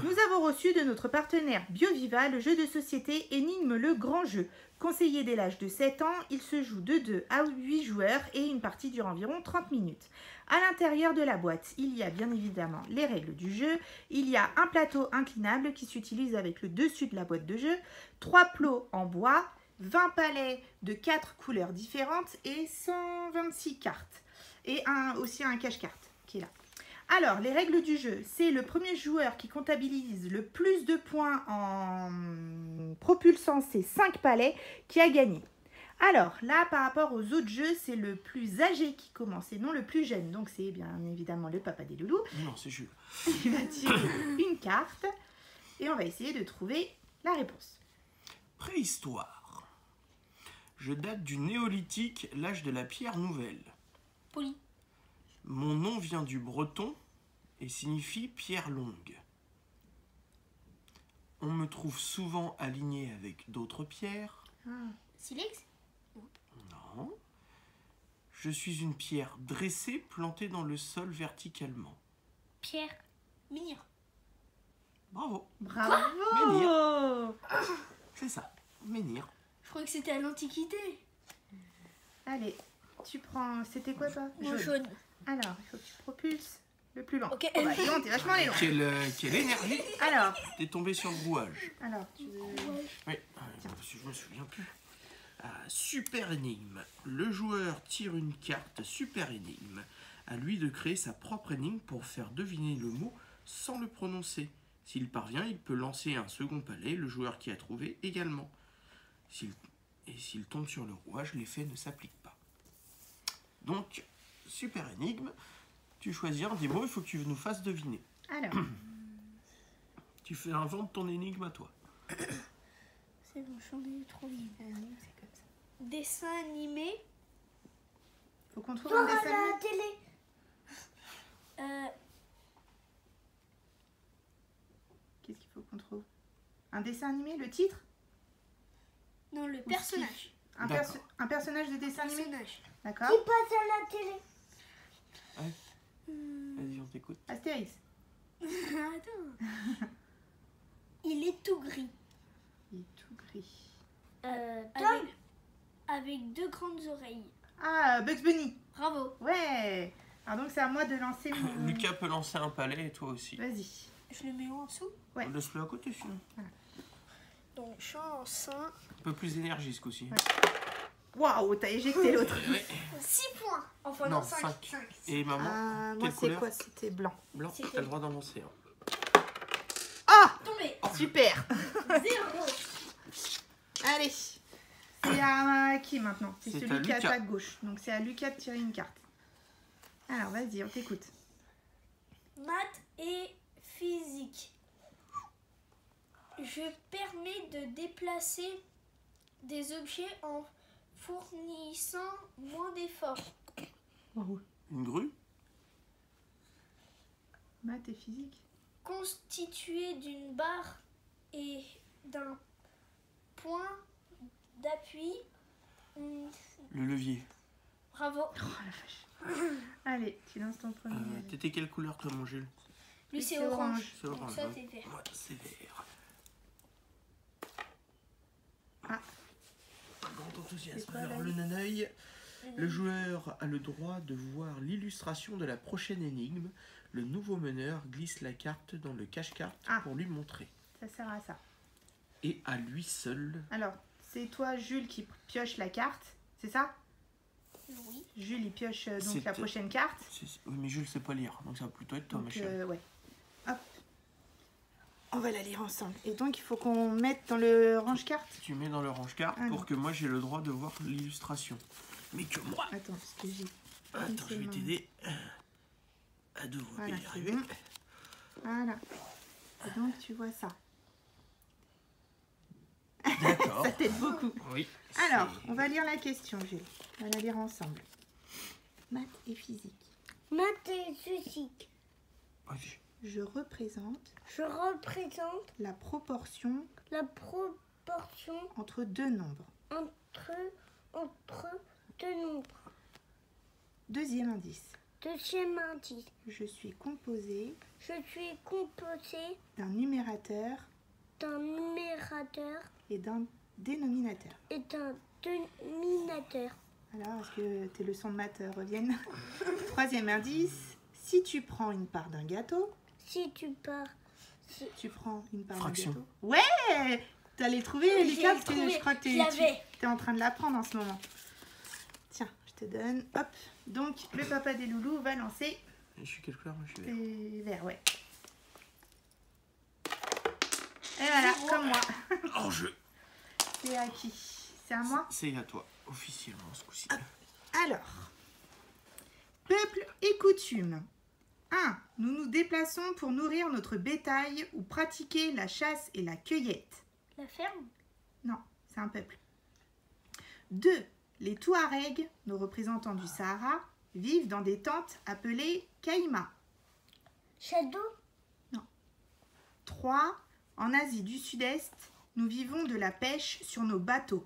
Nous avons reçu de notre partenaire BioViva le jeu de société Énigme le grand jeu. Conseillé dès l'âge de 7 ans, il se joue de 2 à 8 joueurs et une partie dure environ 30 minutes. À l'intérieur de la boîte, il y a bien évidemment les règles du jeu. Il y a un plateau inclinable qui s'utilise avec le dessus de la boîte de jeu, 3 plots en bois, 20 palets de 4 couleurs différentes et 126 cartes. Et aussi un cache-carte qui est là. Alors, les règles du jeu, c'est le premier joueur qui comptabilise le plus de points en propulsant ses 5 palets qui a gagné. Alors, là, par rapport aux autres jeux, c'est le plus âgé qui commence et non le plus jeune. Donc, c'est bien évidemment le papa des loulous. Non, c'est Jules. Il va tirer une carte et on va essayer de trouver la réponse. Préhistoire. Je date du néolithique, l'âge de la pierre nouvelle. Poli. Mon nom vient du breton et signifie pierre longue. On me trouve souvent aligné avec d'autres pierres. Silex. Non. Je suis une pierre dressée plantée dans le sol verticalement. Pierre. Menhir. Bravo. Bravo! C'est ça. Menhir. Je croyais que c'était à l'Antiquité. Allez, tu prends... C'était quoi toi? Jaune. Alors, il faut que tu propulses le plus lent. Ok. Oh bah, dis donc, t'es vachement lent. Quelle énergie. Alors, T'es tombé sur le brouage. alors, tu veux... Oui, parce que je me souviens plus. Super énigme. Le joueur tire une carte super énigme. À lui de créer sa propre énigme pour faire deviner le mot sans le prononcer. S'il parvient, il peut lancer un second palais, le joueur qui a trouvé également. S'il tombe sur le rouage, l'effet ne s'applique pas. Donc, super énigme. Tu choisis un des mots, il faut que tu nous fasses deviner. Alors, Tu fais invente ton énigme à toi. C'est bon, j'en ai trop vite. c'est comme ça. Dessin animé. Faut qu'on trouve un dessin animé. télé. Qu'est-ce qu'il faut qu'on trouve? Un dessin animé, le titre? Non, le personnage. D'accord. Un personnage de dessin animé? Personnage. D'accord. passe à la télé. Vas-y, on t'écoute. Astérix. Attends. Il est tout gris. Il est tout gris. Avec deux grandes oreilles. Ah, Bugs Bunny. Bravo. Ouais. Alors donc c'est à moi de lancer mon... Lucas peut lancer un palais et toi aussi. Vas-y. Je le mets où en dessous? Ouais. Laisse-le à côté sinon. Donc, je suis en 5. Un peu plus d'énergie ce coup-ci. Ouais. Waouh, t'as éjecté l'autre. 6 points. Enfin, Non, non, 5. 5. Et maman, Moi quelle c'est couleur? quoi? C'était blanc. Blanc, C'était- t'as le droit d'en lancer un. Ah, Tombé. super. 0. Allez. C'est à qui maintenant? C'est C'est celui à qui est à Lucas. ta gauche. Donc c'est à Lucas de tirer une carte. Alors vas-y, on t'écoute. Maths et physique. Je permets de déplacer des objets en fournissant moins d'efforts. Une grue? Maths et physique. Constitué d'une barre et d'un point d'appui. Le levier. Bravo. Oh la vache. Allez, tu lances ton premier. T'étais quelle couleur toi mon Jules? Lui, c'est c'est orange. orange. C'est Donc orange. ça, hein. c'est vert. Ouais, c'est vert. Ah. Grand enthousiasme. C'est quoi, Alors là le naneuil, le joueur a le droit de voir l'illustration de la prochaine énigme. Le nouveau meneur glisse la carte dans le cache-carte Ah. pour lui montrer. Ça sert à ça. Et à lui seul. Alors, c'est toi, Jules, qui pioche la carte. C'est ça? Oui. Jules, il pioche donc C'est- la prochaine carte. Oui, mais Jules sait pas lire, donc ça va plutôt être toi, ma Donc, chérie. ouais. Hop. On va la lire ensemble. Et donc, il faut qu'on mette dans le range-carte. Tu mets dans le range-carte Ah, pour non. que moi j'ai le droit de voir l'illustration. Mais que moi. Attends, parce que j'ai... Attends, je vais main. t'aider. À deux, on va Voilà, y c'est arriver. bon. Voilà. Et donc, tu vois ça. D'accord. Ça t'aide beaucoup. Oui. Alors, c'est- on va lire la question, Jules. On va la lire ensemble. Maths et physique. Maths et physique. Vas-y. Je représente Je représente la proportion la proportion entre deux nombres. entre deux nombres. Deuxième indice. Deuxième indice. Je suis composée Je suis composé d'un numérateur d'un numérateur et d'un dénominateur. et d'un dénominateur. Alors, est-ce que tes leçons de maths reviennent? Troisième indice, si tu prends une part d'un gâteau, Si tu pars, tu prends une part d'un Fraction. gâteau. Ouais! T'allais trouver, Lucas, parce que trouvé, je crois que je l'avais. tu es en train de l'apprendre en ce moment. Tiens, je te donne. Hop. Donc, le papa des loulous va lancer Je suis quelle couleur? Moi, je suis vert. des verres, ouais. Et voilà, comme moi. En jeu. C'est à qui? C'est à moi? C'est à toi, officiellement, ce coup-ci. Alors, peuple et coutumes. 1. Nous nous déplaçons pour nourrir notre bétail ou pratiquer la chasse et la cueillette. la ferme, Non, c'est un peuple. 2. Les Touaregs, nos représentants du Sahara, vivent dans des tentes appelées caïmas. shadow, 3. En Asie du Sud-Est, nous vivons de la pêche sur nos bateaux.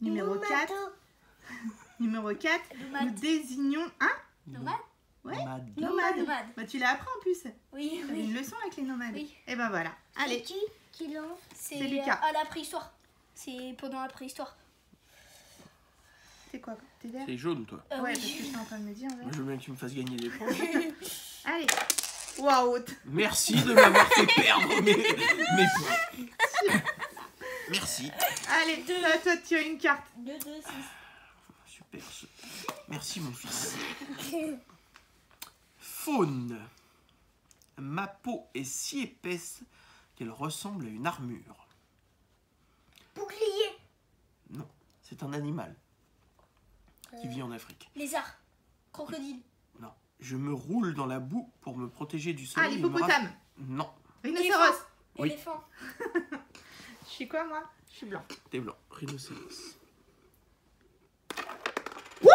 Numéro 4. Numéro 4. Nous Nomade. désignons un Nomade. Ouais. Nomade. nomade. Nomade. Bah, tu l'as appris en plus. Oui, T'avais une leçon avec les nomades. Oui. Et ben voilà. Allez. C'est qui lance? C'est Lucas. À la préhistoire. C'est pendant la préhistoire. C'est quoi? T'es vert? C'est jaune, toi. Ouais, Oui. parce que je suis en train de me dire. Moi, vert. je veux bien que tu me fasses gagner des points. Allez. Waouh. Merci de m'avoir fait perdre mes points. Merci. Allez, toi, tu as une carte. 2, 2, 6. Super. Merci, mon fils. Faune. Ma peau est si épaisse qu'elle ressemble à une armure. Bouclier, Non, c'est un animal qui vit en Afrique. Lézard. Crocodile. Non, je me roule dans la boue pour me protéger du Ah, soleil. et me l'hippopotame. Non, Rhinocéros. Oui. Éléphant. Je suis quoi, moi? Je suis blanc. t'es blanc. Rhinocéros. Oh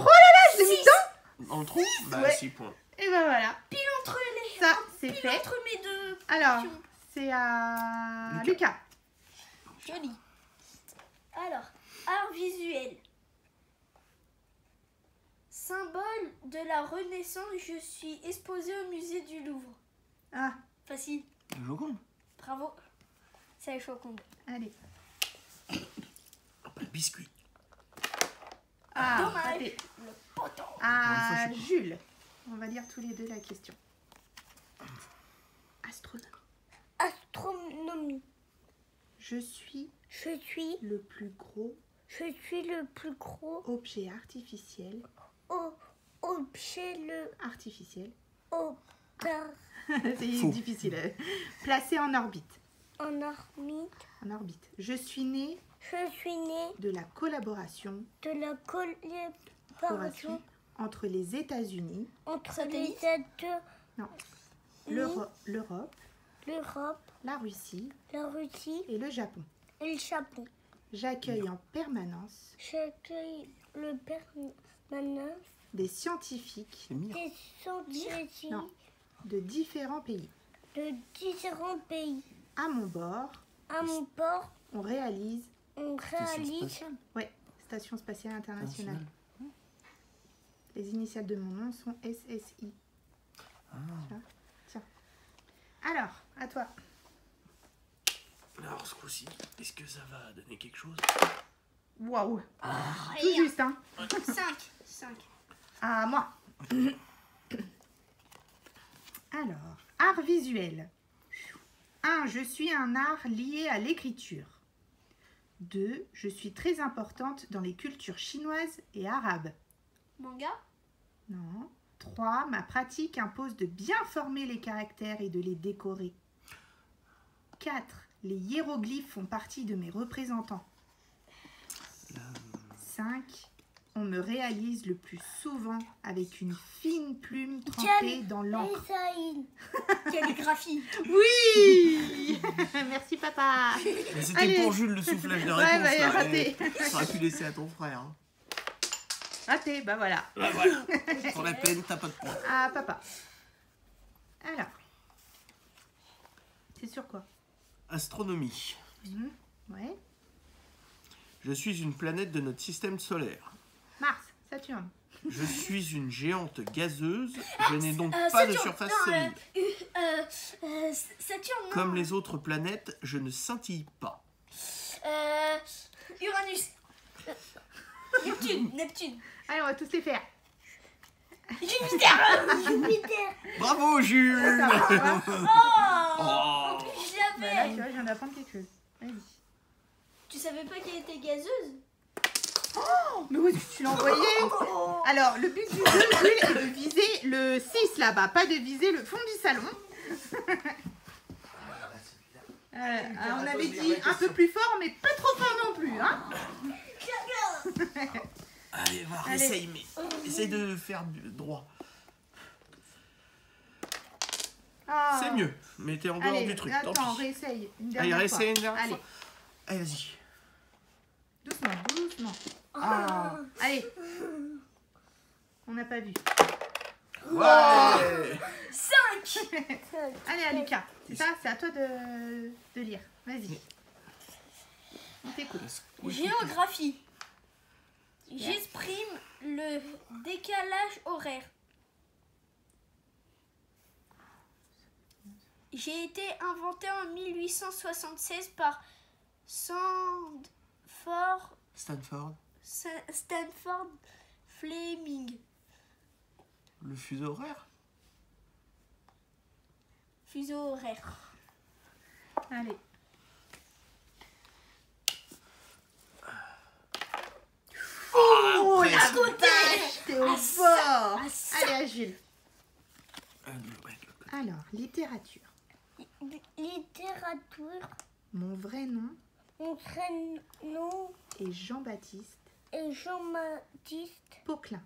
là là, je l'ai mis dedans. Dans le trou? Bah, Ouais. 6 points. Et ben voilà. Entre les. Ça, c'est Pile fait. entre mes deux. Alors, pions. c'est à Lucas. Lucas. Joli. Alors, art visuel. Symbole de la Renaissance, je suis exposé au musée du Louvre. Ah, Facile. Le Joconde. Bravo. C'est la Joconde. allez. Ah, bah, le biscuit. Ah, Dommage. raté. Le poteau. À Bon, une fois, Jules. On va lire tous les deux la question. Astronome. astronomie. Je suis Je suis le plus gros le plus gros objet artificiel. objet, le Artificiel. C'est Faux. difficile. Placé en orbite. en orbite. En orbite. Je suis né Je suis né de la collaboration de la collaboration entre les États-Unis, entre Satellite. les États, l'Europe, l'Europe, la Russie la Russie et le Japon. et le Japon. J'accueille en permanence J'accueille le permanence des scientifiques C'est Mire. des scientifiques Non. de différents pays. de différents pays. À mon bord, À mon port, on réalise on réalise spatiale. Station spatiale internationale. National. Les initiales de mon nom sont SSI. Ah. Tiens. Alors, à toi. Alors, ce coup-ci, est-ce que ça va donner quelque chose? Waouh. Ah, Tout juste, hein. 5. À moi. Alors, art visuel. 1. Je suis un art lié à l'écriture. 2. Je suis très importante dans les cultures chinoises et arabes. Manga. Non. 3. Ma pratique impose de bien former les caractères et de les décorer. 4. Les hiéroglyphes font partie de mes représentants. 5. On me réalise le plus souvent avec une fine plume trempée dans l'encre. Esaïn. Calligraphie. Oui. Merci papa. Mais c'était Allez. pour Jules le soufflage de Ouais, réponse. bah, là. raté. Ça aurait pu laisser à ton frère. Hein. Raté, bah voilà. Bah, voilà. Pour la peine, t'as pas de points. À papa. Alors. C'est sur quoi? Astronomie. Ouais. Je suis une planète de notre système solaire. Mars. Saturne. Je suis une géante gazeuse. Je n'ai donc pas Saturne. de surface Non, solide. Saturne, non. Comme les autres planètes, je ne scintille pas. Uranus. Neptune. Allez, on va tous les faire. Jupiter. Bravo, Jules. Ça va, ça va. Oh. Je Bah là, tu l'avais. vois, je viens d'apprendre quelque chose. Vas-y. Tu savais pas qu'elle était gazeuse? Mais où est-ce que tu l'as envoyé? Alors, le but du jeu, Jules, est de viser le 6 là-bas, pas de viser le fond du salon. Alors, on avait dit un peu plus fort, mais pas trop fort non plus. Hein. Allez, va, Allez. essaye, mais essaye de faire droit. Ah. C'est mieux, mais t'es en dehors Allez, du truc. Tant attends, pis. réessaye. Une Allez, dernière réessaye fois. une dernière Allez, fois. Allez, vas-y. doucement, doucement. Ah. Allez. On n'a pas vu. Ouais. 5. Allez, Alika. C'est ça, c'est à toi de lire. Vas-y. On t'écoute. Géographie. J'exprime le décalage horaire. J'ai été inventé en 1876 par Stanford Fleming. Le fuseau horaire. Fuseau horaire. Allez. Oh, la presque. vache, t'es au bord. Allez, à Jules. Ouais. Alors, littérature. Littérature. Mon vrai nom Mon prénom est Jean-Baptiste est Jean-Baptiste Poquelin.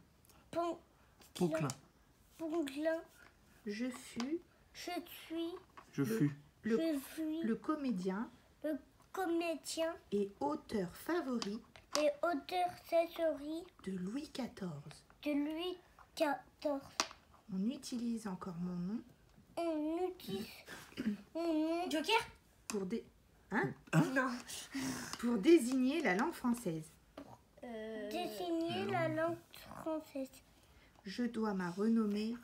Poquelin. Ponglin. Je fus Je suis Je fus. le comédien le comédien et auteur favori et auteur favori de Louis XIV. de Louis XIV. On utilise encore mon nom On utilise mon nom Joker? pour, Non. pour désigner la langue française. désigner la langue française. Je dois ma renommée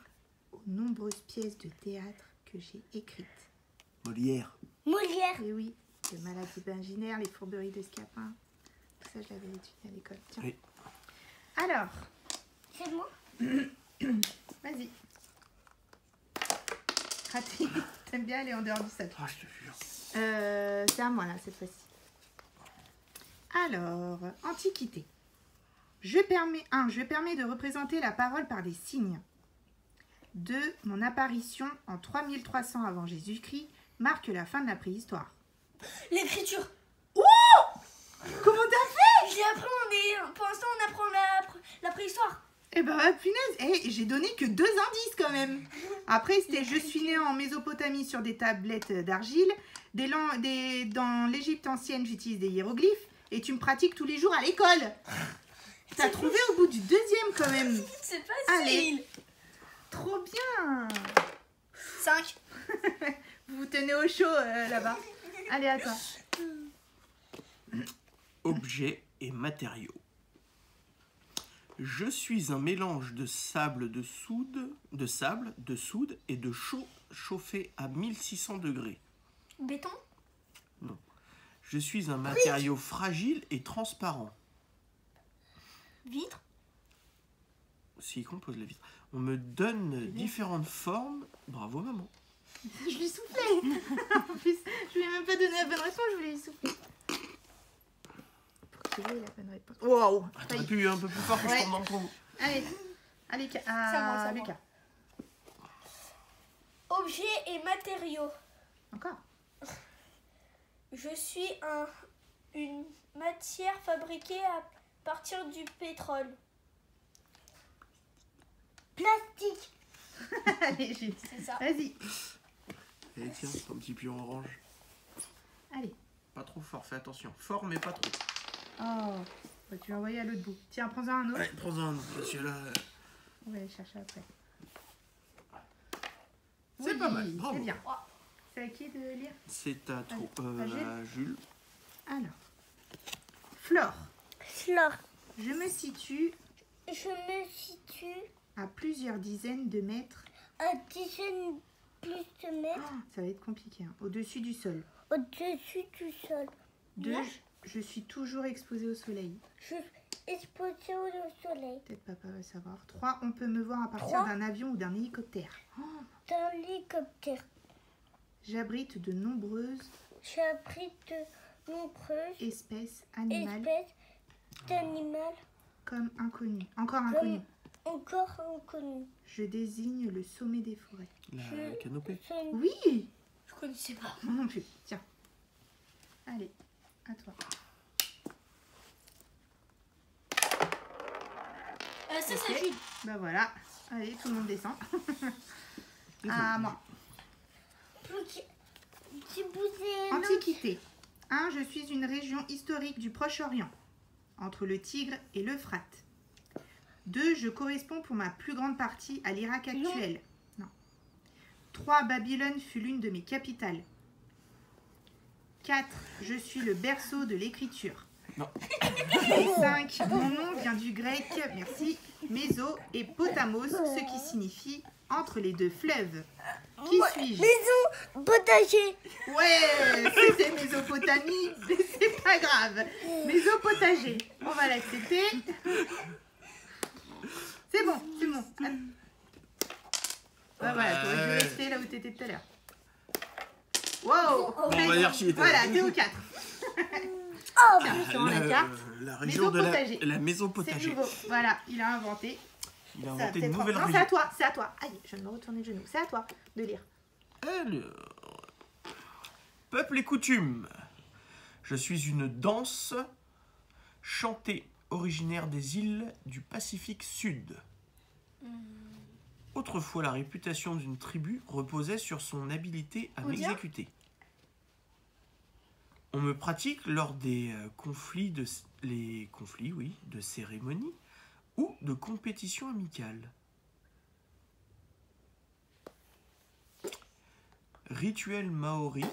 aux nombreuses pièces de théâtre que j'ai écrites. Molière. Molière. Et oui, le Maladies imaginaires, les fourberies de Scapin. Tout ça, je l'avais étudié à l'école. Tiens. Oui. Alors, C'est moi. vas-y. Raté. T'aimes bien aller en dehors du sac. Ah, je te jure. C'est à moi là cette fois-ci. Alors, Antiquité. Je permets de représenter la parole par des signes. 2. Mon apparition en 3300 avant Jésus-Christ marque la fin de la préhistoire. L'écriture. Comment t'as fait? J'ai appris, pour l'instant on apprend la préhistoire. Eh ben, punaise, j'ai donné que 2 indices quand même. Après, c'était je suis né en Mésopotamie sur des tablettes d'argile. Dans l'Égypte ancienne, j'utilise des hiéroglyphes. Et tu me pratiques tous les jours à l'école. T'as trouvé au bout du 2e quand même. C'est facile. Allez. Trop bien. 5. Vous vous tenez au chaud là-bas. Allez, à toi. Objets et matériaux. Je suis un mélange de sable, de soude et de chaux chauffé à 1600 degrés. Béton. Je suis un matériau fragile et transparent. Vitre. S'il compose la vitre. On me donne différentes formes. Bravo, maman. Je lui soufflais. En plus, je lui ai même pas donné la bonne réponse, je voulais lui souffler. Pour qu'il ait la bonne réponse. Wow. T'aurais pu un peu plus fort que je tombe dans le trou. Allez, C'est à moi. Lucas. Objets et matériaux. Encore. Je suis une matière fabriquée à partir du pétrole. Plastique. Allez, Jules. C'est ça. Vas-y. Et tiens, c'est un petit pion orange. Allez. Pas trop fort, fais attention. Fort, mais pas trop. Oh. Bah, tu l'as envoyé à l'autre bout. Tiens, prends-en un autre. Allez, prends-en un, parce que là, On va aller chercher après. c'est Oui, pas mal. Bravo. C'est bien. C'est à qui de lire? C'est à, à Jules. Alors. Flore. Flore. Je me situe Je me situe à plusieurs dizaines de mètres. à dizaines plus de mètres Ça va être compliqué. Hein. Au-dessus du sol. au-dessus du sol. 2. Je suis toujours exposée au soleil. Je suis exposée au soleil. Peut-être papa va savoir. 3. On peut me voir à partir 3. d'un avion ou d'un hélicoptère. Dans l'hélicoptère, J'abrite de nombreuses j'abrite de nombreuses espèces animales espèces d'animaux comme inconnues. Encore inconnues. encore inconnus. Je désigne le sommet des forêts. La canopée. Oui. Je connaissais pas. Moi non plus. Tiens. Allez, à toi. Ça, Ok. c'est Jules. Bah voilà. Allez, tout le monde descend. À moi. Si vous êtes Antiquité. 1. Je suis une région historique du Proche-Orient, entre le Tigre et l'Euphrate. 2. Je corresponds pour ma plus grande partie à l'Irak actuel. Non. 3. Babylone fut l'une de mes capitales. 4. Je suis le berceau de l'écriture. Non. Et 5. Mon nom vient du grec, merci, méso et potamos, ce qui signifie entre les deux fleuves. Qui suis-je? maison potager. Ouais, c'était Mésopotamie, mais c'est pas grave. Mésopotager, on va l'accepter. C'est bon, c'est bon. Ah, voilà, t'aurais dû rester là où t'étais tout à l'heure. Wow. On va dire qui était. Voilà, 2 ou 4. Oh, Tiens, sur la carte. La région de Maison-potager. la maison C'est potager. nouveau. Voilà, il a inventé. Il a Ça, inventé une peut-être- nouvelle Non, c'est région. à toi, c'est à toi. Aïe, je viens de me retourner le genou. C'est à toi de lire. Peuple et coutumes. Je suis une danse chantée originaire des îles du Pacifique Sud. Autrefois, la réputation d'une tribu reposait sur son habileté à Oudien. m'exécuter. On me pratique lors des conflits de cérémonies ou de compétitions amicales. Rituel maori.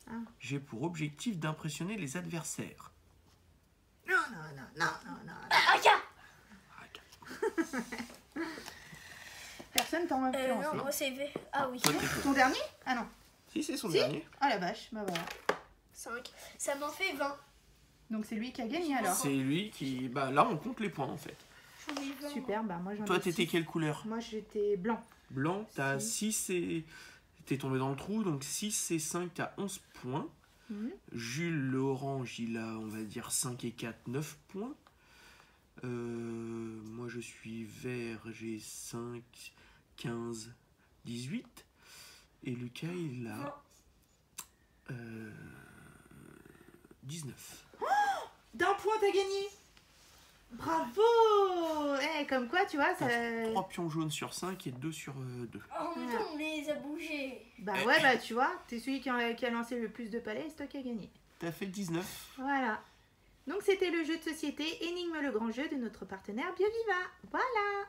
Ah. J'ai pour objectif d'impressionner les adversaires. Non, non, non, non, non, non. Personne t'a influencé. Non, c'est V. Ah oui. Toi, t'es chaud. Ton dernier? Ah non. Si, c'est son Si. dernier. Ah la vache, bah voilà. 5. Ça m'en fait 20. Donc c'est lui qui a gagné alors. C'est lui qui... Bah là, on compte les points en fait. J'en ai 20. Super, bah moi j'en ai Toi, t'étais six. quelle couleur? Moi j'étais blanc. Blanc, t'as 6 et... T'es tombé dans le trou, donc 6 et 5, t'as 11 points. Mhm. Jules, l'orange, il a, on va dire, 5 et 4, 9 points. Moi, je suis vert, j'ai 5, 15, 18. Et Lucas, il a 19. D'un point t'as gagné. Bravo. Comme quoi tu vois ça... 3 pions jaunes sur 5 et 2 sur 2. En même temps, on les a bougés. Bah ouais bah tu vois, t'es celui qui a lancé le plus de palais, c'est toi qui as gagné. T'as fait 19. Voilà. Donc c'était le jeu de société Énigme le grand jeu de notre partenaire BioViva. Voilà.